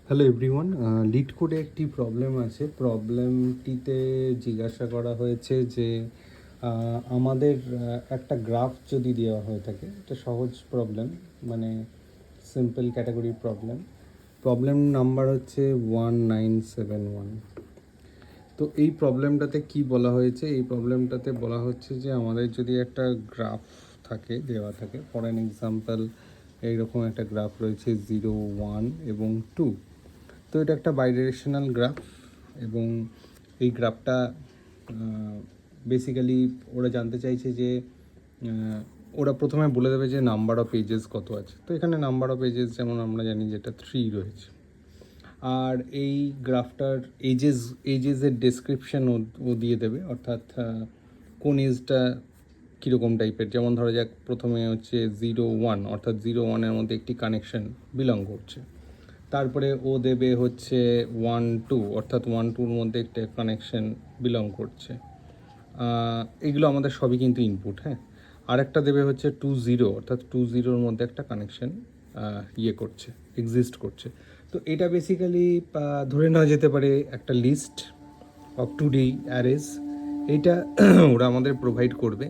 Hello everyone, lead কোডে একটি problem আছে। প্রবলেমটিতে জিজ্ঞাসা করা হয়েছে যে আমাদের একটা গ্রাফ যদি দেওয়া হয়ে থাকে, এটা সহজ প্রবলেম, মানে simple category problem. Problem number হচ্ছে 1971। তো এই প্রবলেমটাতে কি বলা হয়েছে? এই প্রবলেমটাতে বলা হচ্ছে যে আমাদের যদি একটা গ্রাফ থাকে, দেওয়া থাকে, ফর অ্যান এক্সাম্পল এইরকম একটা গ্রাফ রয়েছে 0, 1 এবং 2। তো এটা একটা বাইডিরেকশনাল গ্রাফ এবং এই গ্রাফটা বেসিক্যালি ওরা জানতে চাইছে যে ওরা প্রথমে বলে দেবে যে নাম্বার অফ এজেস কত আছে। তো এখানে নাম্বার অফ এজেস যেমন আমরা জানি যেটা 3 রয়েছে। আর এই গ্রাফটার এজেসের ডেসক্রিপশন ও দিয়ে দেবে, অর্থাৎ কোন এজটা কীরকম টাইপের। যেমন ধরা যাক প্রথমে হচ্ছে 0, 1, অর্থাৎ 0, 1-এর মধ্যে একটি কানেকশন বিলং করছে। তারপরে ও দেবে হচ্ছে 1, 2, অর্থাৎ 1, 2-র মধ্যে একটা কানেকশন বিলং করছে। এগুলো আমাদের সবই কিন্তু ইনপুট। হ্যাঁ, আরেকটা দেবে হচ্ছে 2, 0, অর্থাৎ 2, 0-র মধ্যে একটা কানেকশন করছে, এক্সিস্ট করছে। তো এটা বেসিক্যালি ধরে নেওয়া যেতে পারে একটা লিস্ট অফ 2D অ্যারেজ। এইটা ওরা আমাদের প্রোভাইড করবে।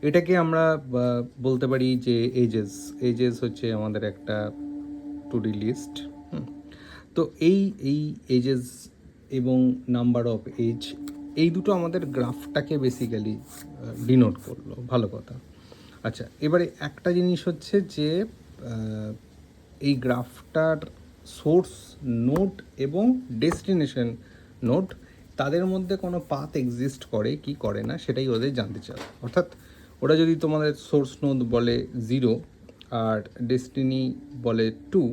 এটাকে আমরা বলতে পারি যে এজেস হচ্ছে আমাদের একটা 2D লিস্ট। তো এই এজেস এবং নাম্বার অফ এজ, এই দুটো আমাদের গ্রাফটাকে বেসিক্যালি ডিনোট করলো। ভালো কথা। আচ্ছা, এবারে একটা জিনিস হচ্ছে যে এই গ্রাফটার সোর্স নোড এবং ডেস্টিনেশন নোড, তাদের মধ্যে কোনো পাথ এক্সিস্ট করে কি করে না সেটাই ওদের জানতে চায়। অর্থাৎ ওরা যদি তোমাদের সোর্স নোড বলে 0 আর ডেস্টিনি বলে 2,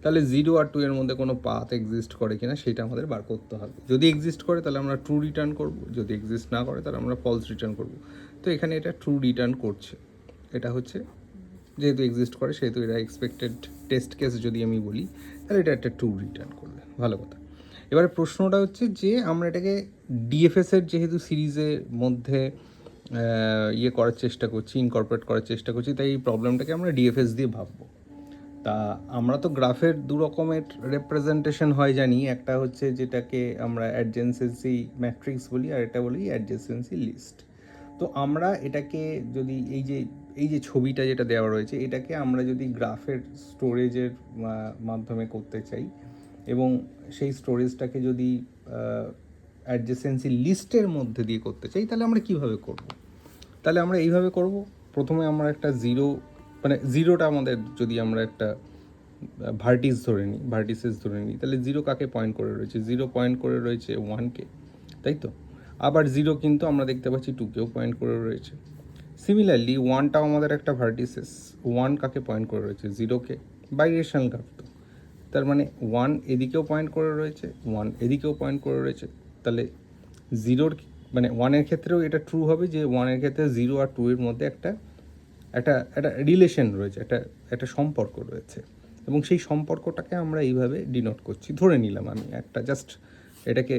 তাহলে 0 আর 2 এর মধ্যে কোনো পাথ এক্সিস্ট করে কিনা সেটা আমাদের বার করতে হবে। যদি এক্সিস্ট করে তাহলে আমরা ট্রু রিটার্ন করব, যদি এক্সিস্ট না করে তাহলে আমরা ফলস রিটার্ন করব। তো এখানে এটা ট্রু রিটার্ন করছে। এটা হচ্ছে যেহেতু এক্সিস্ট করে সেহেতু এটা এক্সপেক্টেড টেস্ট কেস যদি আমি বলি, তাহলে এটা একটা ট্রু রিটার্ন করবে। ভালো কথা। এবারে প্রশ্নটা হচ্ছে যে আমরা এটাকে ডিএফএসের যেহেতু সিরিজের মধ্যে করার চেষ্টা করছি, ইনকর্পোরেট করার চেষ্টা করছি, তাই এই প্রবলেমটাকে আমরা ডিএফএস দিয়ে ভাববো। তা আমরা তো গ্রাফের দু রকমের রেপ্রেজেন্টেশন হয় জানি, একটা হচ্ছে যেটাকে আমরা অ্যাডজেন্সেন্সি ম্যাট্রিক্স বলি, আর এটা বলি অ্যাডজেন্সেন্সি লিস্ট। তো আমরা এটাকে যদি এই যে ছবিটা যেটা দেওয়া রয়েছে, এটাকে আমরা যদি গ্রাফের স্টোরেজের মাধ্যমে করতে চাই এবং সেই স্টোরেজটাকে যদি অ্যাডজেসেন্সি লিস্টের মধ্যে দিয়ে করতে চাই, তাহলে আমরা কীভাবে করব? তাহলে আমরা এইভাবে করব। প্রথমে আমরা একটা জিরোটা আমাদের যদি আমরা একটা ভার্টিসেস ধরে নিই, তাহলে 0 কাকে পয়েন্ট করে রয়েছে? 0 পয়েন্ট করে রয়েছে 1-কে, তাই তো? আবার 0 কিন্তু আমরা দেখতে পাচ্ছি 2-কেও পয়েন্ট করে রয়েছে। সিমিলারলি 1টাও আমাদের একটা ভার্টিসেস। 1 কাকে পয়েন্ট করে রয়েছে? 0-কে। বাইরেশনাল গ্রাফ তো, তার মানে 1 এদিকেও পয়েন্ট করে রয়েছে, 1 এদিকেও পয়েন্ট করে রয়েছে। তাহলে 0-র মানে 1-এর ক্ষেত্রেও এটা ট্রু হবে যে 1-এর ক্ষেত্রে 0 আর 2 এর মধ্যে একটা রিলেশন রয়েছে, একটা সম্পর্ক রয়েছে, এবং সেই সম্পর্কটাকে আমরা এইভাবে ডিনোট করছি। ধরে নিলাম আমি একটা জাস্ট এটাকে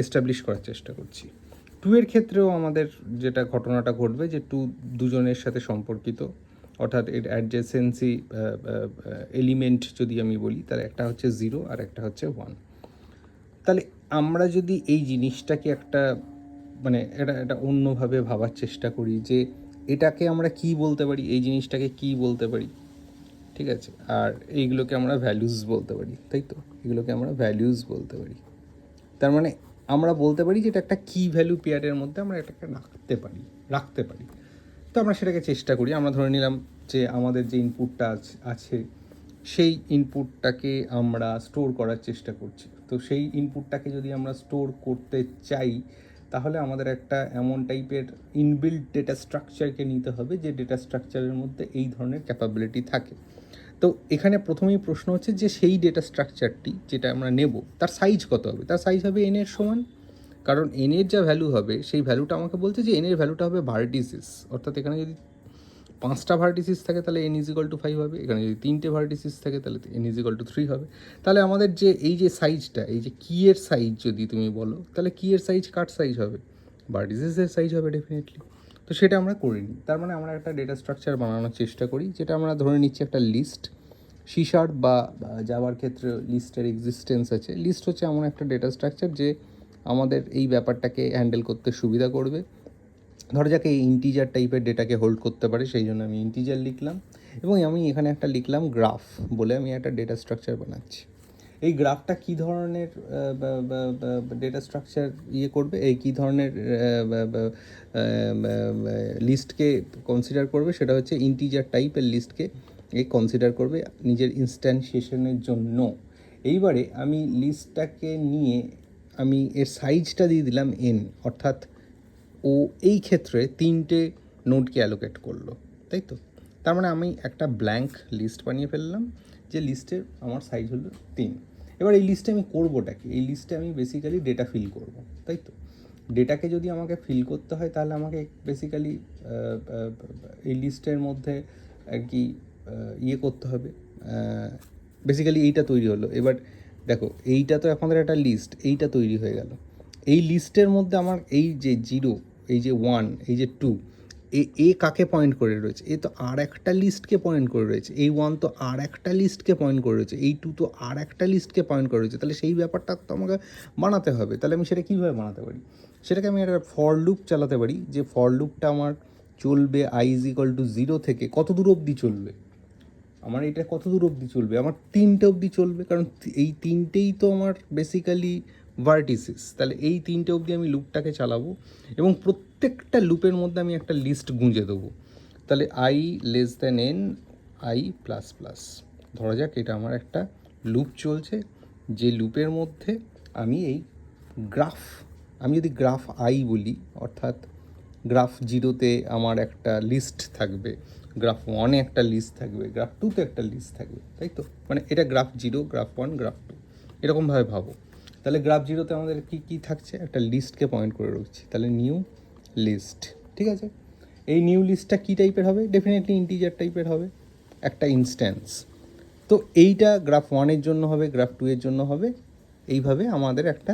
এস্টাবলিশ করার চেষ্টা করছি। 2-এর ক্ষেত্রেও আমাদের যেটা ঘটনাটা ঘটবে যে 2 দুজনের সাথে সম্পর্কিত, অর্থাৎ এর অ্যাডজেসেন্সি এলিমেন্ট যদি আমি বলি, তাহলে একটা হচ্ছে 0 আর একটা হচ্ছে 1। তাহলে আমরা যদি এই জিনিসটাকে একটা এটা অন্যভাবে ভাবার চেষ্টা করি যে এটাকে আমরা কি বলতে পারি, এই জিনিসটাকে কি বলতে পারি, ঠিক আছে? আর এইগুলোকে আমরা ভ্যালুজ বলতে পারি, তাই তো? এগুলোকে আমরা ভ্যালুজ বলতে পারি। তার মানে আমরা বলতে পারি যে এটা একটা কি ভ্যালু পেয়ারের মধ্যে আমরা এটাকে রাখতে পারি। তো আমরা সেটাকে চেষ্টা করি। আমরা ধরে নিলাম যে আমাদের যে ইনপুটটা আছে সেই ইনপুটটাকে আমরা স্টোর করার চেষ্টা করছি। তো সেই ইনপুটটাকে যদি আমরা স্টোর করতে চাই, তাহলে আমাদের একটা এমন টাইপের ইনবিল্ট ডেটা স্ট্রাকচারকে নিতে হবে যে ডেটা স্ট্রাকচারের মধ্যে এই ধরনের ক্যাপাবিলিটি থাকে। তো এখানে প্রথমেই প্রশ্ন হচ্ছে যে সেই ডেটা স্ট্রাকচারটি যেটা আমরা নেব তার সাইজ কত হবে? তার সাইজ হবে n-এর সমান। কারণ n-এর যা ভ্যালু হবে সেই ভ্যালুটা আমাকে বলছে যে n-এর ভ্যালুটা হবে ভার্টিসিস। অর্থাৎ এখানে যদি 5টা ভার্টিসিস থাকে তাহলে n=5 হবে। এখানে যদি 3টে ভার্টিসিস থাকে তাহলে n=3 হবে। তাহলে আমাদের যে এই যে সাইজটা, এই যে কিয়ের সাইজ যদি তুমি বলো, তাহলে কিয়ের সাইজ কার সাইজ হবে? ভার্টিসিসের সাইজ হবে ডেফিনেটলি। তো সেটা আমরা করে নিই। তার মানে আমরা একটা ডেটা স্ট্রাকচার বানানোর চেষ্টা করি, যেটা আমরা ধরে নিচ্ছি একটা লিস্ট। C# বা জাভার ক্ষেত্রে লিস্টের এক্সিস্টেন্স আছে। লিস্ট হচ্ছে এমন একটা ডেটা স্ট্রাকচার যে আমাদের এই ব্যাপারটাকে হ্যান্ডেল করতে সুবিধা করবে। ধরা যাক এই ইন্টিজার টাইপের ডেটাকে হোল্ড করতে পারে, সেই জন্য আমি ইন্টিজার লিখলাম এবং আমি এখানে একটা লিখলাম গ্রাফ বলে আমি একটা ডেটা স্ট্রাকচার বানাচ্ছি। এই গ্রাফটা কী ধরনের ডেটা স্ট্রাকচার করবে, এই কী ধরনের লিস্টকে কনসিডার করবে, সেটা হচ্ছে ইন্টিজার টাইপের লিস্টকে কনসিডার করবে নিজের ইনস্ট্যান্সিয়েশনের জন্য। এইবারে আমি লিস্টটাকে নিয়ে আমি এর সাইজটা দিয়ে দিলাম n, অর্থাৎ ও এই ক্ষেত্রে 3টে নোডকে অ্যালোকেট করলো, তাই তো। তার মানে আমি একটা ব্ল্যাঙ্ক লিস্ট বানিয়ে ফেললাম যে লিস্টের আমার সাইজ হলো 3। এবার এই লিস্টে আমি করবোটা কি, এই লিস্টে আমি বেসিক্যালি ডেটা ফিল করব, তাই তো। ডেটাকে যদি আমাকে ফিল করতে হয় তাহলে আমাকে বেসিক্যালি এই লিস্টের মধ্যে আর কি করতে হবে। বেসিক্যালি এইটা তৈরি হলো। এবার দেখো এইটা তো আমাদের একটা লিস্ট, এইটা তৈরি হয়ে গেল। এই লিস্টের মধ্যে আমার এই যে 0, এই যে 1, এই যে 2, এ কাকে পয়েন্ট করে রয়েছে? এ তো আর একটা লিস্টকে পয়েন্ট করে রয়েছে। এই 1 তো আর একটা লিস্টকে পয়েন্ট করে রয়েছে। এই 2 তো আর একটা লিস্টকে পয়েন্ট করে রয়েছে। তাহলে সেই ব্যাপারটা তো আমাকে বানাতে হবে। তাহলে আমি সেটা কীভাবে বানাতে পারি? সেটাকে আমি একটা ফর লুপ চালাতে পারি, যে ফর লুপটা আমার চলবে i = 0 থেকে কত দূর অবধি চলবে? আমার এটা কত দূর অবধি চলবে? আমার 3টে অবধি চলবে, কারণ এই 3টেই তো আমার বেসিক্যালি ভার্টিসেস। তাহলে এই 3টে অবধি আমি লুপটাকে চালাবো এবং প্রত্যেকটা লুপের মধ্যে আমি একটা লিস্ট গুঁজে দেবো। তাহলে i n i++, ধরা যাক এটা আমার একটা লুপ চলছে, যে লুপের মধ্যে আমি এই গ্রাফ, আমি যদি গ্রাফ i বলি, অর্থাৎ গ্রাফ 0তে আমার একটা লিস্ট থাকবে, গ্রাফ 1-এ একটা লিস্ট থাকবে, গ্রাফ 2-তে একটা লিস্ট থাকবে, তাই তো। মানে এটা গ্রাফ 0, গ্রাফ 1, গ্রাফ 2 এরকমভাবে ভাবো। তাহলে গ্রাফ 0তে আমাদের কী থাকছে? একটা লিস্টকে পয়েন্ট করে রাখছি, তাহলে নিউ লিস্ট, ঠিক আছে। এই নিউ লিস্টটা কী টাইপের হবে? ডেফিনেটলি ইন্টিজার টাইপের হবে, একটা ইনস্ট্যান্স। তো এইটা গ্রাফ 1-এর জন্য হবে, গ্রাফ 2-এর জন্য হবে। এইভাবে আমাদের একটা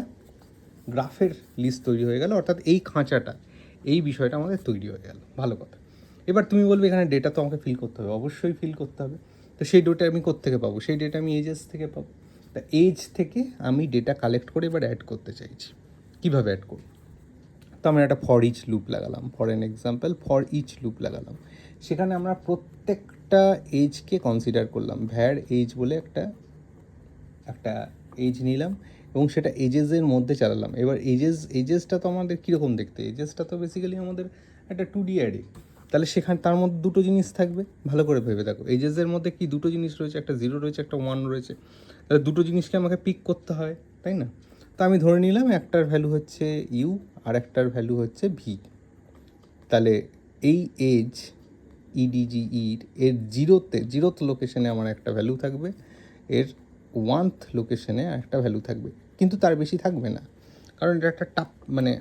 গ্রাফের লিস্ট তৈরি হয়ে গেল, অর্থাৎ এই খাঁচাটা, এই বিষয়টা আমাদের তৈরি হয়ে গেল। ভালো কথা। এবার তুমি বলবে এখানে ডেটা তো আমাকে ফিল করতে হবে, অবশ্যই ফিল করতে হবে। তো সেই ডেটা আমি কোত্থেকে পাবো? সেই ডেটা আমি এজেস থেকে পাবো। তা এজ থেকে আমি ডেটা কালেক্ট করে এবার অ্যাড করতে চাইছি। কীভাবে অ্যাড করব? তো আমরা একটা ফর ইচ লুপ লাগালাম, for an example for each loop লাগালাম। সেখানে আমরা প্রত্যেকটা এজকে কনসিডার করলাম, ভ্যার এজ বলে একটা এজ নিলাম এবং সেটা এজেসের মধ্যে চালালাম। এবার এজেসটা তো আমাদের কীরকম দেখতে? এজেসটা তো বেসিক্যালি আমাদের একটা 2D অ্যারে। তাহলে সেখানে তার মধ্যে দুটো জিনিস থাকবে, ভালো করে ভেবে দেখো। এজেসের মধ্যে কি দুটো জিনিস রয়েছে? একটা 0 রয়েছে, একটা 1 রয়েছে। তাহলে দুটো জিনিসকে আমাকে পিক করতে হয়, তাই না? তো আমি ধরে নিলাম একটার ভ্যালু হচ্ছে ইউ আর একটার ভ্যালু হচ্ছে ভি। তাহলে এই এজ এর 0th লোকেশনে আমার একটা ভ্যালু থাকবে, এর 1th লোকেশনে একটা ভ্যালু থাকবে, কিন্তু তার বেশি থাকবে না, কারণ এটা একটা মানে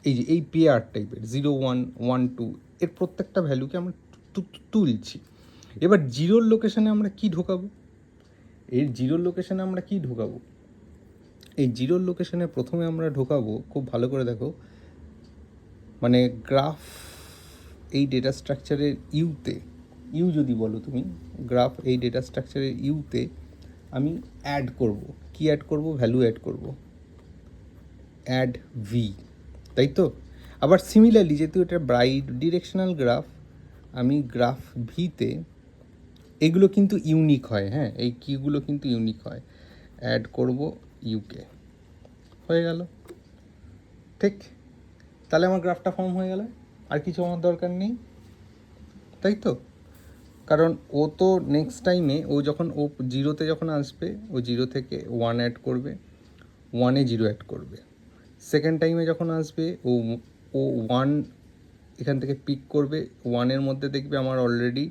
এই যে এই পেয়ার টাইপের 0, 1, 1, 2 এর প্রত্যেকটা ভ্যালুকে আমরা তুলছি। এবার 0র লোকেশনে আমরা কি ঢোকাবো? এর 0র লোকেশনে আমরা কি ঢোকাবো? এই 0র লোকেশনে প্রথমে আমরা ঢোকাবো, খুব ভালো করে দেখো, মানে গ্রাফ এই ডেটা স্ট্রাকচারের ইউ যদি বলো তুমি, গ্রাফ এই ডেটা স্ট্রাকচারের ইউতে আমি অ্যাড করব। কি অ্যাড করব? ভ্যালু অ্যাড করব, অ্যাড ভি, তাই তো। আবার সিমিলারলি যেহেতু এটা ডিরেকশনাল গ্রাফ, আমি গ্রাফ ভিতে, এগুলো কিন্তু ইউনিক হয়, হ্যাঁ, এই কিগুলো কিন্তু ইউনিক হয়, অ্যাড করব ইউকে, হয়ে গেল, ঠিক। তাহলে আমার গ্রাফটা ফর্ম হয়ে গেল, আর কিছু আমার দরকার নেই, তাই তো। কারণ ও তো নেক্সট টাইমে ও 0তে যখন আসবে, ও 0 থেকে 1 অ্যাড করবে, 1-এ 0 অ্যাড করবে। সেকেন্ড টাইমে যখন আসবে ও 1 এখান থেকে পিক করবে, 1-এর মধ্যে দেখবে আমার অলরেডি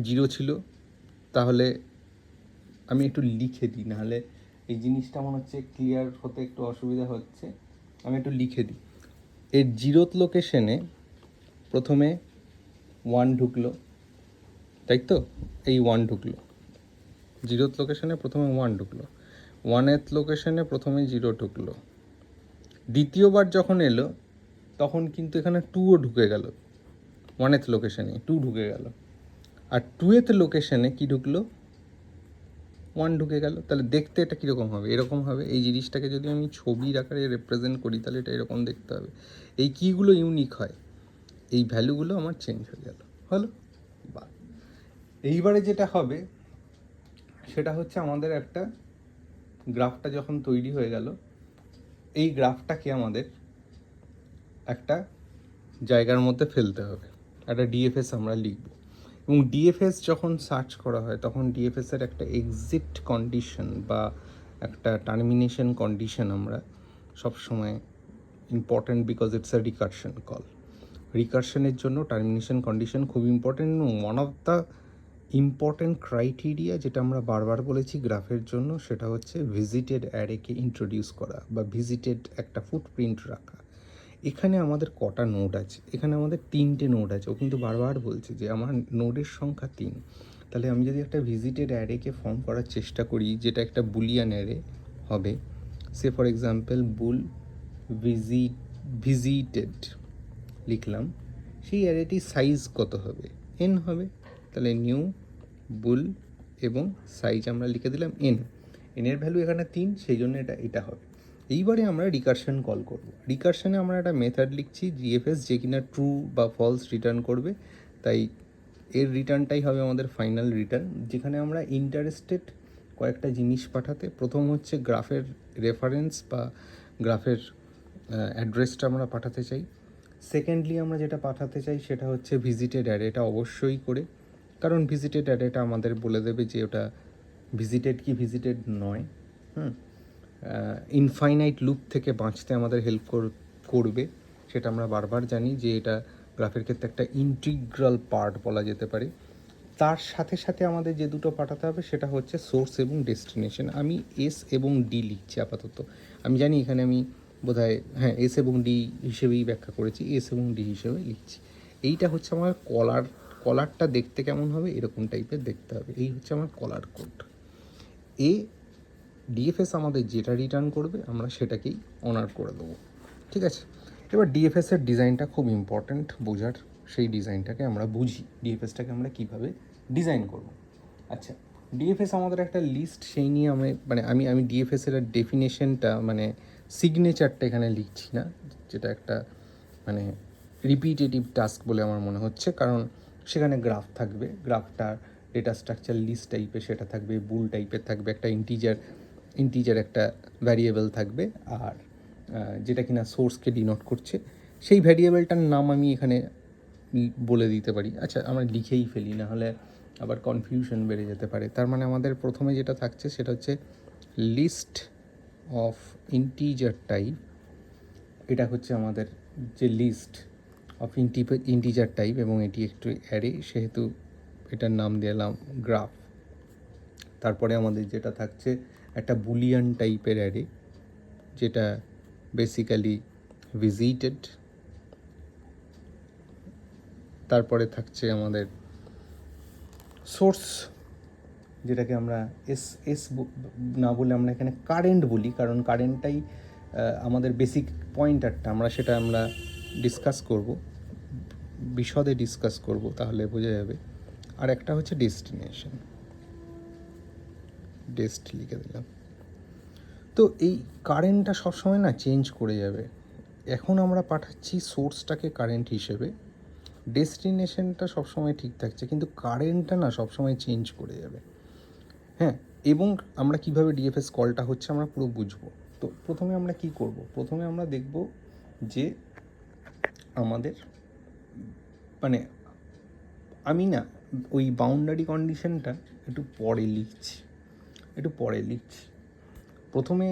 0 ছিল। তাহলে আমি একটু লিখে দিই, নাহলে এই জিনিসটা মনে হচ্ছে ক্লিয়ার হতে একটু অসুবিধা হচ্ছে, আমি একটু লিখে দিই। এর 0th লোকেশনে প্রথমে 1 ঢুকলো, তাই তো, এই 1 ঢুকলো 0th লোকেশনে, প্রথমে 1 ঢুকলো, 1th লোকেশনে প্রথমে 0 ঢুকলো। দ্বিতীয়বার যখন এলো তখন কিন্তু এখানে 2ও ঢুকে গেল, 1th লোকেশনে 2 ঢুকে গেল। আর 2th লোকেশনে কি ঢুকলো? 1 ঢুকে গেল। তাহলে দেখতে এটা কীরকম হবে? এরকম হবে। এই জিনিসটাকে যদি আমি ছবির আকারে রিপ্রেজেন্ট করি তাহলে এটা এরকম দেখতে হবে। এই কীগুলো ইউনিক হয়, এই ভ্যালুগুলো আমার চেঞ্জ হয়ে গেল, হলো? বা এইবারে যেটা হবে সেটা হচ্ছে আমাদের একটা গ্রাফটা যখন তৈরি হয়ে গেল, এই গ্রাফটাকে আমাদের একটা জায়গার মধ্যে ফেলতে হবে, একটা ডিএফএস আমরা লিখব। এবং ডিএফএস যখন সার্চ করা হয় তখন ডিএফএসের একটা এক্সিট কন্ডিশন বা একটা টার্মিনেশন কন্ডিশন আমরা সবসময় important, because it's a recursion call. রিকারশনের জন্য টার্মিনেশন কন্ডিশন খুব ইম্পর্ট্যান্ট। এবং one of the important criteria যেটা আমরা বারবার বলেছি গ্রাফের জন্য, সেটা হচ্ছে ভিজিটেড অ্যারেকে ইন্ট্রোডিউস করা বা ভিজিটেড একটা ফুটপ্রিন্ট রাখা। এখানে আমাদের কটা নোড আছে? এখানে আমাদের 3টে নোড আছে। ও কিন্তু বারবার বলছে যে আমার নোডের সংখ্যা 3। তাহলে আমি যদি একটা ভিজিটেড অ্যারেকে ফর্ম করার চেষ্টা করি, যেটা একটা বুলিয়ান অ্যারে হবে, সে ফর এক্সাম্পল বুল ভিজিটেড লিখলাম, সেই অ্যারেটির সাইজ কত হবে? n হবে। তাহলে নিউ বুল এবং সাইজ আমরা লিখে দিলাম n। এর ভ্যালু এখানে 3, সেই জন্য এটা হবে। এইবারে আমরা রিকারশন কল করব। রিকারশনে আমরা একটা মেথড লিখছি জিএফএস, যে কিনা ট্রু বা ফলস রিটার্ন করবে। তাই এর রিটার্নটাই হবে আমাদের ফাইনাল রিটার্ন, যেখানে আমরা ইন্টারেস্টেড কয়েকটা জিনিস পাঠাতে। প্রথম হচ্ছে গ্রাফের রেফারেন্স বা গ্রাফের অ্যাড্রেসটা আমরা পাঠাতে চাই। সেকেন্ডলি আমরা যেটা পাঠাতে চাই সেটা হচ্ছে ভিজিটেড অ্যারেটা অবশ্যই করে, কারণ ভিজিটেড অ্যারেটা আমাদের বলে দেবে যে ওটা ভিজিটেড কি ভিজিটেড নয়। ইনফাইনাইট লুপ থেকে বাঁচতে আমাদের হেল্প করবে, সেটা আমরা বারবার জানি যে এটা গ্রাফের ক্ষেত্রে একটা ইন্টিগ্রাল পার্ট বলা যেতে পারে। তার সাথে সাথে আমাদের যে দুটো পাঠাতে হবে সেটা হচ্ছে সোর্স এবং ডেস্টিনেশন। আমি এস এবং ডি লিখছি আপাতত। আমি জানি এখানে আমি বোধহয় এস এবং ডি হিসেবেই ব্যাখ্যা করেছি, এস এবং ডি হিসেবে লিখছি। এইটা হচ্ছে আমার কলারটা দেখতে কেমন হবে? এরকম টাইপের দেখতে হবে। এই হচ্ছে আমার কলার কোড। ডিএফএস আমাদের যেটা রিটার্ন করবে আমরা সেটাকেই অনার করে দেবো, ঠিক আছে? এবার ডিএফএসের ডিজাইনটা খুব ইম্পর্ট্যান্ট বোঝার। সেই ডিজাইনটাকে আমরা বুঝি, ডিএফএসটাকে আমরা কীভাবে ডিজাইন করব। আচ্ছা, ডিএফএস আমাদের একটা লিস্ট, সেই নিয়ে আমি ডিএফএসের ডেফিনেশনটা সিগনেচারটা এখানে লিখছি না, যেটা একটা রিপিটেটিভ টাস্ক বলে আমার মনে হচ্ছে, কারণ সেখানে গ্রাফ থাকবে, গ্রাফটার ডেটা স্ট্রাকচার লিস্ট টাইপের সেটা থাকবে, বুল টাইপের থাকবে, একটা ইন্টিজার একটা ভ্যারিয়েবল থাকবে, আর যেটা কিনা সোর্সকে ডিনোট করছে সেই ভ্যারিয়েবলটার নাম আমি এখানে বলে দিতে পারি। আচ্ছা, আমরা লিখেই ফেলি, না হলে আবার কনফিউশন বেড়ে যেতে পারে। তার মানে আমাদের প্রথমে যেটা থাকছে সেটা হচ্ছে লিস্ট অফ ইন্টিজার টাইপ। এটা হচ্ছে আমাদের যে লিস্ট অফ ইন্টিজার টাইপ, এবং এটি একটু অ্যারে, সেহেতু এটার নাম দিলাম গ্রাফ। তারপরে আমাদের যেটা থাকছে একটা বুলিয়ান টাইপের অ্যারে, যেটা বেসিক্যালি ভিজিটেড। তারপরে থাকছে আমাদের সোর্স, যেটাকে আমরা এস না বলে আমরা এখানে কারেন্ট বলি, কারণ কারেন্টটাই আমাদের বেসিক পয়েন্টারটা। আমরা ডিসকাস করব, বিশদে ডিসকাস করব, তাহলে বোঝা যাবে। আর একটা হচ্ছে ডেস্টিনেশন, ডেস্ট লিখে দিলাম। তো এই কারেন্টটা সবসময় না চেঞ্জ করে যাবে। এখন আমরা পাঠাচ্ছি সোর্সটাকে কারেন্ট হিসেবে, ডেস্টিনেশনটা সবসময় ঠিক থাকছে, কিন্তু কারেন্টটা না সবসময় চেঞ্জ করে যাবে। এবং আমরা কিভাবে ডিএফএস কলটা হচ্ছে আমরা পুরো বুঝবো। তো প্রথমে আমরা কি করব? প্রথমে আমরা দেখব যে আমাদের আমি না ওই বাউন্ডারি কন্ডিশনটা একটু পরে লিখছি। প্রথমে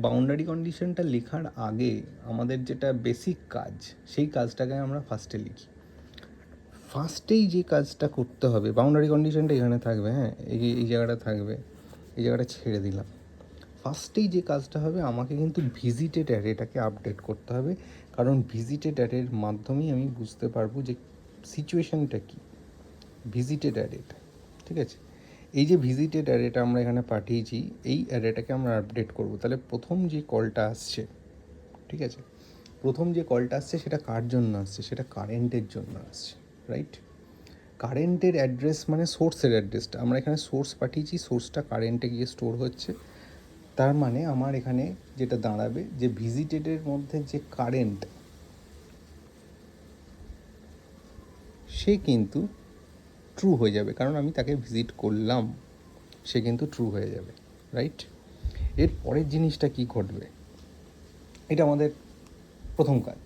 বাউন্ডারি কন্ডিশনটা লেখার আগে আমাদের যেটা বেসিক কাজ, সেই কাজটাকে আমরা ফার্স্টে লিখি। ফার্স্টেই যে কাজটা করতে হবে, বাউন্ডারি কন্ডিশনটা এখানে থাকবে, এই জায়গাটা থাকবে, এই জায়গাটা ছেড়ে দিলাম। ফার্স্টেই যে কাজটা হবে, আমাকে কিন্তু ভিজিটেড অ্যারেটাকে আপডেট করতে হবে, কারণ ভিজিটেড অ্যারের মাধ্যমেই আমি বুঝতে পারবো যে সিচুয়েশানটা কী। ভিজিটেড অ্যারেটা, ঠিক আছে? এই যে ভিজিটেড অ্যারেটা আমরা এখানে পাঠিয়েছি, এই অ্যারেটাকে আমরা আপডেট করব। তাহলে প্রথম যে কলটা আসছে, ঠিক আছে, প্রথম যে কলটা আসছে সেটা কার জন্য আসছে? সেটা কারেন্টের জন্য আসছে, রাইট? কারেন্টের অ্যাড্রেস মানে সোর্সের অ্যাড্রেসটা, আমরা এখানে সোর্স পাঠিয়েছি, সোর্সটা কারেন্টে গিয়ে স্টোর হচ্ছে। তার মানে আমার এখানে যেটা দাঁড়াবে যে ভিজিটেডের মধ্যে যে কারেন্ট সে কিন্তু ট্রু হয়ে যাবে, কারণ আমি তাকে ভিজিট করলাম, সে কিন্তু ট্রু হয়ে যাবে, রাইট? এর পরের জিনিসটা কি ঘটবে, এটা আমাদের প্রথম কাজ।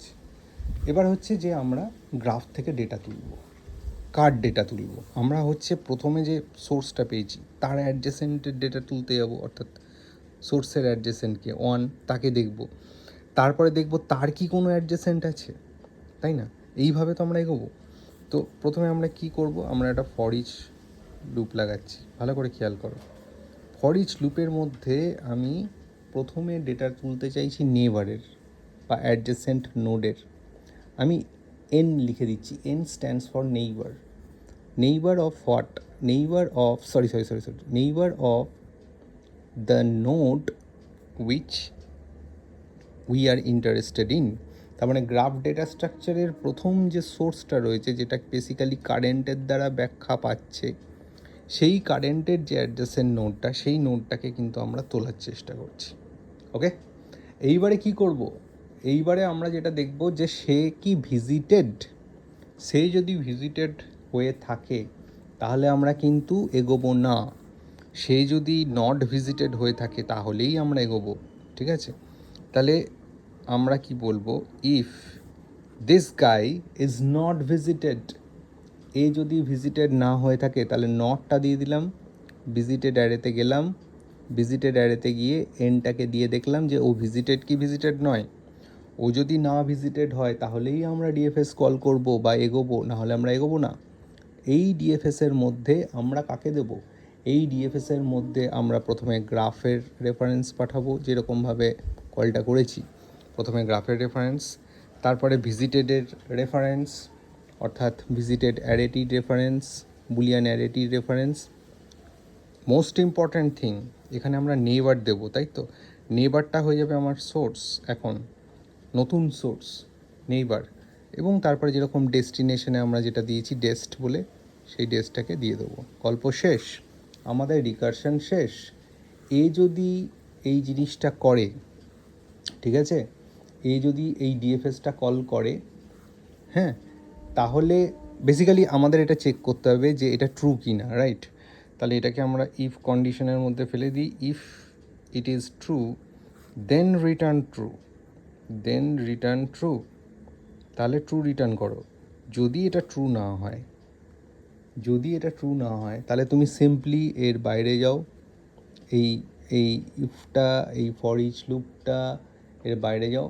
এবার হচ্ছে যে আমরা গ্রাফ থেকে ডেটা তুলব, কার ডেটা তুলব। আমরা হচ্ছে প্রথমে যে সোর্সটা পেয়েছি তার অ্যাডজেসেন্টের ডেটা তুলতে যাব, অর্থাৎ সোর্সের অ্যাডজেসেন্টকে ওয়ান, তাকে দেখব, তারপরে দেখব তার কি কোনো অ্যাডজেসেন্ট আছে, তাই না? এইভাবে তো আমরা এগোবো। তো প্রথমে আমরা কি করব, আমরা একটা ফর ইচ লুপ লাগাচ্ছি, ভালো করে খেয়াল করো। ফর ইচ লুপের মধ্যে আমি প্রথমে ডেটা তুলতে চাইছি নেবারের বা অ্যাডজেসেন্ট নোডের। আমি এন লিখে দিচ্ছি, N stands for neighbour. Neighbour of what? Neighbour of neighbour of the node which we are interested in. তার মানে গ্রাফ ডেটা স্ট্রাকচারের প্রথম যে সোর্সটা রয়েছে, যেটা বেসিক্যালি কারেন্টের দ্বারা ব্যাখ্যা পাচ্ছে, সেই কারেন্টের যে অ্যাডজেসেন্ট নোডটা, সেই নোডটাকে কিন্তু আমরা তোলার চেষ্টা করছি। ওকে, এইবারে কি করব, এইবারে আমরা যেটা দেখব যে সে কি ভিজিটেড। সে যদি ভিজিটেড হয়ে থাকে তাহলে আমরা কিন্তু এগোবো না, সে যদি নট ভিজিটেড হয়ে থাকে তাহলেই আমরা এগোবো, ঠিক আছে? তাহলে আমরা কি বলবো, if this guy is not visited, এ যদি ভিজিটেড না হয়ে থাকে তাহলে নটটা দিয়ে দিলাম, ভিজিটেড অ্যারেতে গেলাম, ভিজিটেড অ্যারেতে গিয়ে এনটাকে দিয়ে দেখলাম যে ও ভিজিটেড কি ভিজিটেড নয়। ও যদি না ভিজিটেড হয় তাহলেই আমরা ডিএফএস কল করব বা এগোবো, না হলে আমরা এগোবো না। এই ডিএফএসের মধ্যে আমরা কাকে দেব, এই ডিএফএসের মধ্যে আমরা প্রথমে গ্রাফের রেফারেন্স পাঠাবো, যেরকমভাবে কলটা করেছি, প্রথমে গ্রাফের রেফারেন্স, তারপরে ভিজিটেডের রেফারেন্স, অর্থাৎ ভিজিটেড অ্যারেটির রেফারেন্স, বুলিয়ান অ্যারেটির রেফারেন্স। মোস্ট ইম্পর্ট্যান্ট থিং, এখানে আমরা নেইবার দেবো, তাই তো? নেইবারটা হয়ে যাবে আমার সোর্স, এখন নতুন সোর্স নেইবার, এবং তারপরে যেরকম ডেস্টিনেশনে আমরা যেটা দিয়েছি ডেস্ট বলে, সেই ডেস্টটাকে দিয়ে দেবো। গল্প শেষ, আমাদের রিকারশন শেষ। এ যদি এই জিনিসটা করে, ঠিক আছে, এ যদি এই ডিএফএসটা কল করে, হ্যাঁ, তাহলে বেসিক্যালি আমাদের এটা চেক করতে হবে যে এটা ট্রু কি না, রাইট? তাহলে এটাকে আমরা ইফ কন্ডিশনের মধ্যে ফেলে দিই, if it is true then return true, then return true. তাহলে ট্রু রিটার্ন করো। যদি এটা ট্রু না হয়, যদি এটা ট্রু না হয় তাহলে তুমি সিম্পলি এর বাইরে যাও, এই এই ইফটা, এই ফর ইচ লুপটা, এর বাইরে যাও,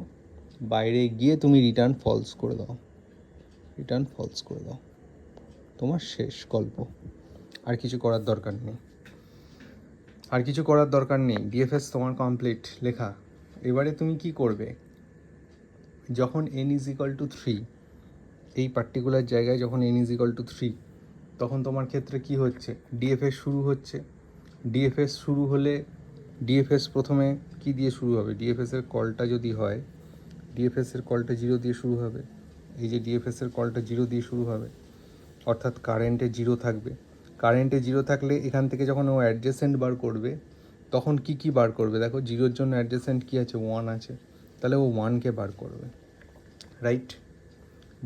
বাইরে গিয়ে তুমি রিটার্ন ফলস করে দাও, রিটার্ন ফলস করে দাও, তোমার শেষ গল্প। আর কিছু করার দরকার নেই, আর কিছু করার দরকার নেই, ডিএফএস তোমার কমপ্লিট লেখা। এবারে তুমি কি করবে, যখন n ইজ ইকাল টু 3, এই পার্টিকুলার জায়গায় যখন n ইজ ইকাল টু 3, তখন তোমার ক্ষেত্রে কি হচ্ছে, ডিএফএস শুরু হচ্ছে। ডিএফএস শুরু হলে ডিএফএস প্রথমে কি দিয়ে শুরু হবে, ডিএফএসের কলটা যদি হয়, ডিএফএসের কলটা 0 দিয়ে শুরু হবে। এই যে ডিএফএসের কলটা 0 দিয়ে শুরু হবে, অর্থাৎ কারেন্টে 0 থাকবে। কারেন্টে 0 থাকলে এখান থেকে যখন ও অ্যাডজেসেন্ট বার করবে, তখন কি কি বার করবে, দেখো 0-র জন্য অ্যাডজেসেন্ট কি আছে, 1 আছে, তাহলে ও 1কে বার করবে, রাইট?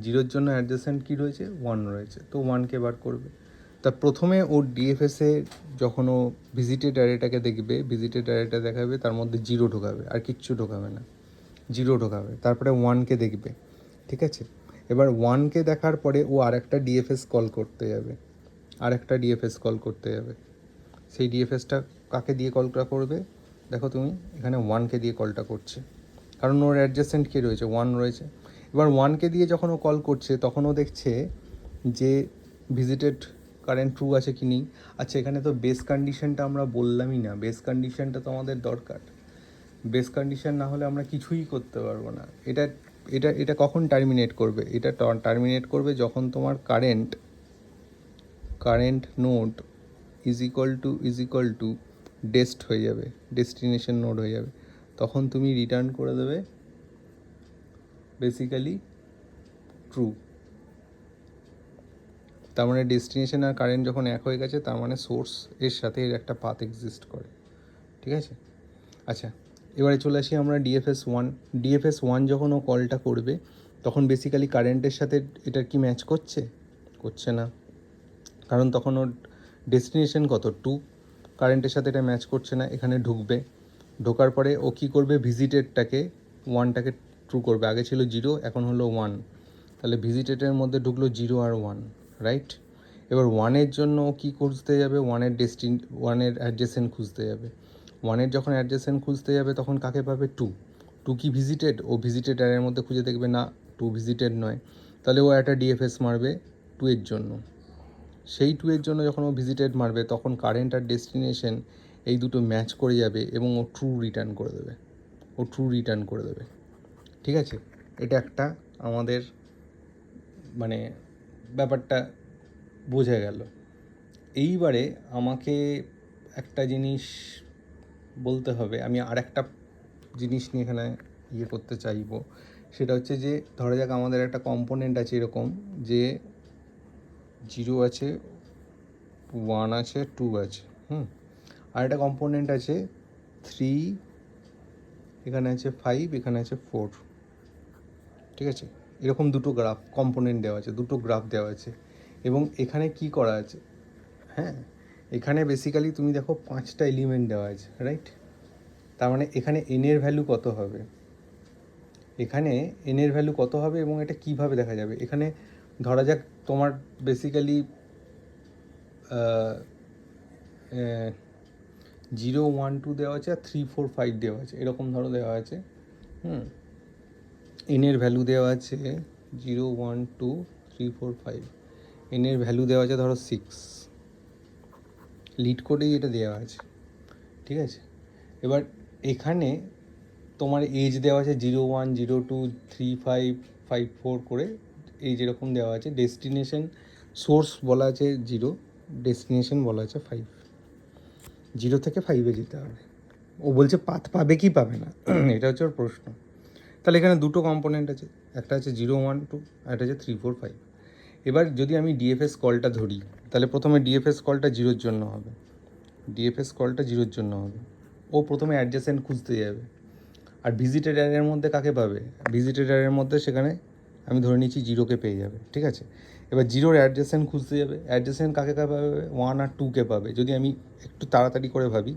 0-র জন্য অ্যাডজেসেন্ট কী রয়েছে, 1 রয়েছে, তো 1কে বার করবে। তা প্রথমে ওর ডিএফএসে যখন ও ভিজিটেড অ্যারেটাকে দেখবে, ভিজিটেড অ্যারেটা দেখাবে, তার মধ্যে 0 ঢোকাবে, আর কিচ্ছু ঢোকাবে না, 0 ঢোকাবে, তারপরে 1কে দেখবে, ঠিক আছে? এবার 1কে দেখার পরে ও আরেকটা ডিএফএস কল করতে যাবে, আরেকটা ডিএফএস কল করতে যাবে। সেই ডিএফএসটা কাকে দিয়ে কলটা করবে, দেখো তুমি এখানে 1কে দিয়ে কলটা করছে, কারণ ওর অ্যাডজাসেন্ট কে রয়েছে, 1 রয়েছে। এবার 1কে দিয়ে যখন ও কল করছে তখন ও দেখছে যে ভিজিটেড কারেন্ট ট্রু আছে কি নেই। আচ্ছা, এখানে তো বেস কন্ডিশনটা আমরা বললামই না, বেস কন্ডিশনটা তো আমাদের দরকার। বেস কন্ডিশন না হলে আমরা কিছুই করতে পারবো না। এটা এটা এটা কখন টার্মিনেট করবে, এটা টার্মিনেট করবে যখন তোমার current node is equal to dest হয়ে যাবে, ডেস্টিনেশন নোড হয়ে যাবে, তখন তুমি রিটার্ন করে দেবে বেসিক্যালি ট্রু। তার মানে ডেস্টিনেশন আর কারেন্ট যখন এক হয়ে গেছে তার মানে সোর্স এর সাথে এর একটা পাথ এক্সিস্ট করে, ঠিক আছে। আচ্ছা, এবারে চলে আসি আমরা ডিএফএস ওয়ান যখন ও কলটা করবে তখন বেসিক্যালি কারেন্টের সাথে এটা কি ম্যাচ করছে? করছে না, কারণ তখন ওর ডেস্টিনেশন কত 2, কারেন্টের সাথে এটা ম্যাচ করছে না। এখানে ঢোকার পরে ও কী করবে, ভিজিটেডটাকে 1টাকে ট্রু করবে। আগে ছিল 0, এখন হলো 1, তাহলে ভিজিটেডের মধ্যে ঢুকলো 0 আর 1, রাইট। এবার 1-এর জন্য ও কী খুঁজতে যাবে, 1-এর অ্যাডজেসেন্ট খুঁজতে যাবে। 1-এর যখন অ্যাডজেসেন্ট খুঁজতে যাবে তখন কাকে পাবে, 2 কি ভিজিটেড? ও ভিজিটেড এর মধ্যে খুঁজে দেখবে না 2 ভিজিটেড নয়, তাহলে ও একটা ডিএফএস মারবে 2-এর জন্য। সেই 2-এর জন্য যখন ও ভিজিটেড মারবে তখন কারেন্ট আর ডেস্টিনেশন এই দুটো ম্যাচ করে যাবে এবং ও ট্রু রিটার্ন করে দেবে, ঠিক আছে। এটা একটা আমাদের মানে ব্যাপারটা বোঝা গেল। এইবারে আমাকে একটা জিনিস বলতে হবে, আমি আর একটা জিনিস নিয়ে এখানে করতে চাইবো, সেটা হচ্ছে যে ধরা যাক আমাদের একটা কম্পোনেন্ট আছে এরকম যে 0 আছে, 1 আছে, 2 আছে, আর একটা কম্পোনেন্ট আছে 3, এখানে আছে 5, এখানে আছে 4, ঠিক আছে। এরকম দুটো কম্পোনেন্ট দেওয়া আছে, দুটো গ্রাফ দেওয়া আছে, এবং এখানে কি করা আছে, হ্যাঁ, এখানে বেসিক্যালি তুমি দেখো 5টা এলিমেন্ট দেওয়া আছে, রাইট। তার মানে এখানে এনের ভ্যালু কত হবে, এবং এটা কিভাবে দেখা যাবে। এখানে ধরা যাক তোমার বেসিক্যালি 0, 1, 2 দেওয়া আছে আর 3, 4, 5 দেওয়া আছে, এরকম ধরো দেওয়া আছে। এনের ভ্যালু দেওয়া আছে 0, 1, 2, 3, 4, 5, এনের ভ্যালু দেওয়া আছে ধরো 6, লিড কোডেই এটা দেওয়া আছে, ঠিক আছে। এবার এখানে তোমার এজ দেওয়া আছে 0, 1, 0, 2, 3, 5, 5, 4 করে এই যেরকম দেওয়া আছে। ডেস্টিনেশন সোর্স বলা আছে 0, ডেস্টিনেশন বলা আছে 5, 0 থেকে 5-এ যেতে হবে। ও বলছে পাথ পাবে কি পাবে না, এটা হচ্ছে ওর প্রশ্ন। তাহলে এখানে দুটো কম্পোনেন্ট আছে, একটা আছে 0, 1, 2, আর একটা আছে 3, 4, 5। এবার যদি আমি ডিএফএস কলটা ধরি, তাহলে প্রথমে ডিএফএস কলটা 0-এর জন্য হবে, ও প্রথমে অ্যাডজেসেন্ট খুঁজতে যাবে। আর ভিজিটেড অ্যারের মধ্যে কাকে পাবে, ভিজিটেড অ্যারের মধ্যে সেখানে আমি ধরে নিচ্ছি 0-কে পেয়ে যাবে, ঠিক আছে। এবার 0-র অ্যাডজেসেন্ট খুঁজতে যাবে, অ্যাডজেসেন্ট কাকে পাবে, 1 আর 2-কে পাবে। যদি আমি একটু তাড়াতাড়ি করে ভাবি,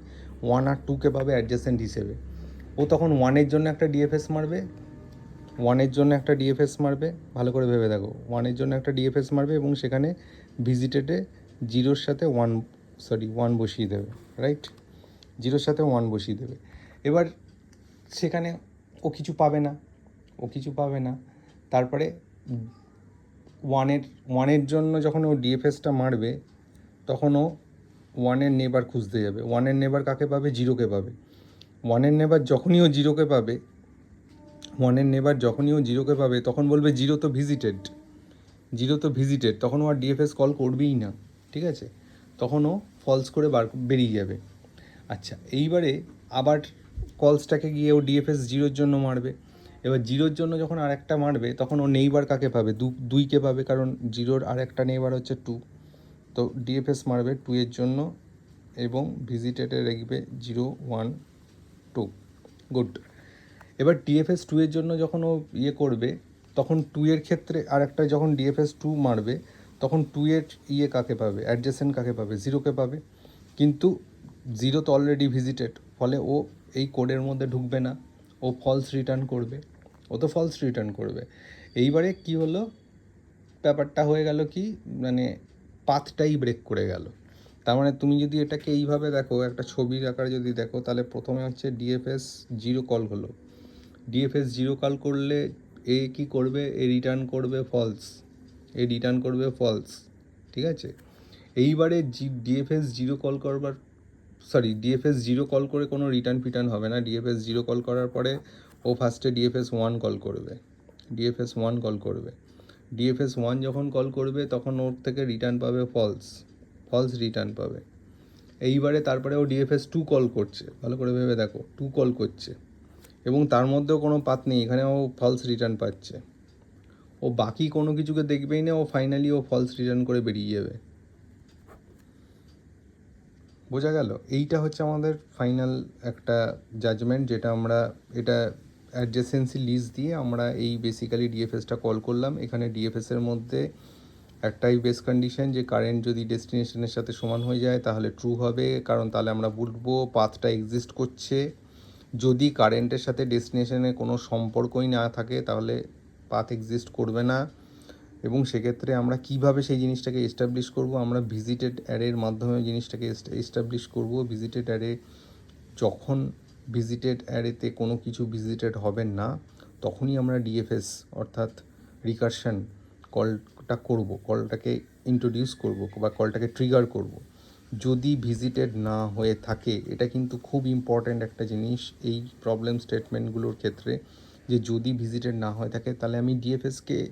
1 আর 2-কে পাবে অ্যাডজেসেন্ট হিসেবে। ও তখন 1-এর জন্য একটা ডিএফএস মারবে, ভালো করে ভেবে দেখো, 1-এর জন্য একটা ডিএফএস মারবে এবং সেখানে ভিজিটেডে 0-র সাথে 1 বসিয়ে দেবে, রাইট। 0-র সাথে 1 বসিয়ে দেবে। এবার সেখানে ও কিছু পাবে না, তারপরে 1-এর জন্য যখন ও ডিএফএসটা মারবে তখন ও 1-এর নেবার খুঁজতে যাবে। 1-এর নেবার কাকে পাবে, 0-কে পাবে। 1-এর নেবার যখনই ও 0-কে পাবে তখন বলবে 0 তো ভিজিটেড, তখন ও আর ডিএফএস কল করবেই না, ঠিক আছে। তখন ও ফলস করে বেরিয়ে যাবে। আচ্ছা, এইবারে আবার কলসটাকে গিয়ে ও ডিএফএস 0-র জন্য মারবে। এবার 0-র জন্য যখন আর একটা মারবে তখন ও নেইবার কাকে পাবে, 2-কে পাবে, কারণ 0-র আর একটা নেইবার হচ্ছে 2, তো ডিএফএস মারবে 2-এর জন্য এবং ভিজিটেডে রাখবে 0, 1, 2, গুড। এবার ডিএফএস 2-এর জন্য যখন ও করবে তখন 2-এর ক্ষেত্রে আর একটা যখন ডিএফএস 2 মারবে তখন 2-এর কাকে পাবে, অ্যাডজেসেন্ট কাকে পাবে, 0-কে পাবে। কিন্তু 0 তো অলরেডি ভিজিটেড, ফলে ও এই কোডের মধ্যে ঢুকবে না, ও ফলস রিটার্ন করবে। এইবারে কি হলো, ব্যাপারটা হয়ে গেল কি, মানে পাথটাই ব্রেক করে গেল। তার মানে তুমি যদি এটাকে এইভাবে দেখো, একটা ছবির আকারে যদি দেখো, তাহলে প্রথমে হচ্ছে ডিএফএস 0 কল হলো, ডিএফএস 0 কল করলে এ কি করবে, এ রিটার্ন করবে ফলস, ঠিক আছে। এইবারে ডিএফএস 0 কল করে কোনো রিটার্ন হবে না। ডিএফএস 0 কল করার পরে ও ফার্স্টে ডিএফএস 1 কল করবে, ডিএফএস 1 যখন কল করবে তখন ওর থেকে রিটার্ন পাবে ফলস রিটার্ন পাবে। এইবারে তারপরে ও ডিএফএস 2 কল করছে, ভালো করে ভেবে দেখো, 2 কল করছে এবং তার মধ্যেও কোনো পাথ নেই, এখানে ও ফলস রিটার্ন পাচ্ছে। ও ও বাকি কোনো কিছুকে দেখবেই না, ও ফাইনালি ও ফলস রিটার্ন করে বেরিয়ে যাবে। বোঝা গেল? এইটা হচ্ছে আমাদের ফাইনাল একটা জাজমেন্ট, যেটা আমরা এটা অ্যাডজেসেন্সি লিস্ট দিয়ে আমরা এই বেসিক্যালি ডিএফএসটা কল করলাম। এখানে ডিএফএসের মধ্যে একটাই বেস কন্ডিশন, যে কারেন্ট যদি ডেস্টিনেশনের সাথে সমান হয়ে যায় তাহলে ট্রু হবে, কারণ তাহলে আমরা বলবো পাথটা এক্সিস্ট করছে। যদি কারেন্টের সাথে ডেস্টিনেশনের কোনো সম্পর্কই না থাকে তাহলে পাথ এক্সিস্ট করবে না। এবং সেক্ষেত্রে আমরা কিভাবে সেই জিনিসটাকে এস্টাবলিশ করব, আমরা ভিজিটেড অ্যারের মাধ্যমে জিনিসটাকে এস্টাবলিশ করব। ভিজিটেড অ্যারে, যখন ভিজিটেড অ্যারেতে কোনো কিছু ভিজিটেড হবে না তখনই আমরা ডিএফএস অর্থাৎ রিকারশন কলটা করব, কলটাকে ইন্ট্রোডিউস করব বা কলটাকে ট্রিগার করব। যদি ভিজিটেড না হয়ে থাকে, এটা কিন্তু খুব ইম্পর্ট্যান্ট একটা জিনিস এই প্রবলেম স্টেটমেন্টগুলোর ক্ষেত্রে, যে যদি ভিজিটেড না হয়ে থাকে তাহলে আমি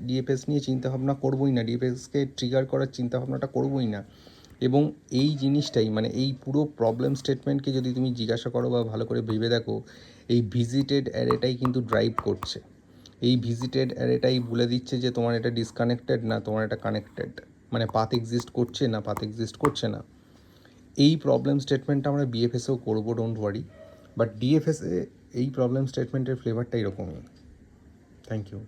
ডিএফএস নিয়ে চিন্তাভাবনা করবোই না, ডিএফএসকে ট্রিগার করার চিন্তাভাবনাটা করবোই না। এবং এই জিনিসটাই মানে এই পুরো প্রবলেম স্টেটমেন্টকে যদি তুমি জিজ্ঞাসা করো বা ভালো করে ভেবে দেখো, এই ভিজিটেড অ্যারেটাই কিন্তু ড্রাইভ করছে। এই ভিজিটেড অ্যারেটাই বলে দিচ্ছে যে তোমার এটা ডিসকানেক্টেড না তোমার এটা কানেক্টেড, মানে পাথ এক্সিস্ট করছে না পাথ এক্সিস্ট করছে না। এই প্রবলেম স্টেটমেন্টটা আমরা বিএফএসেও করবো, ডোন্ট ওয়ারি। বাট ডিএফএসে এই প্রবলেম স্টেটমেন্টের ফ্লেভারটা এরকমই। Thank you.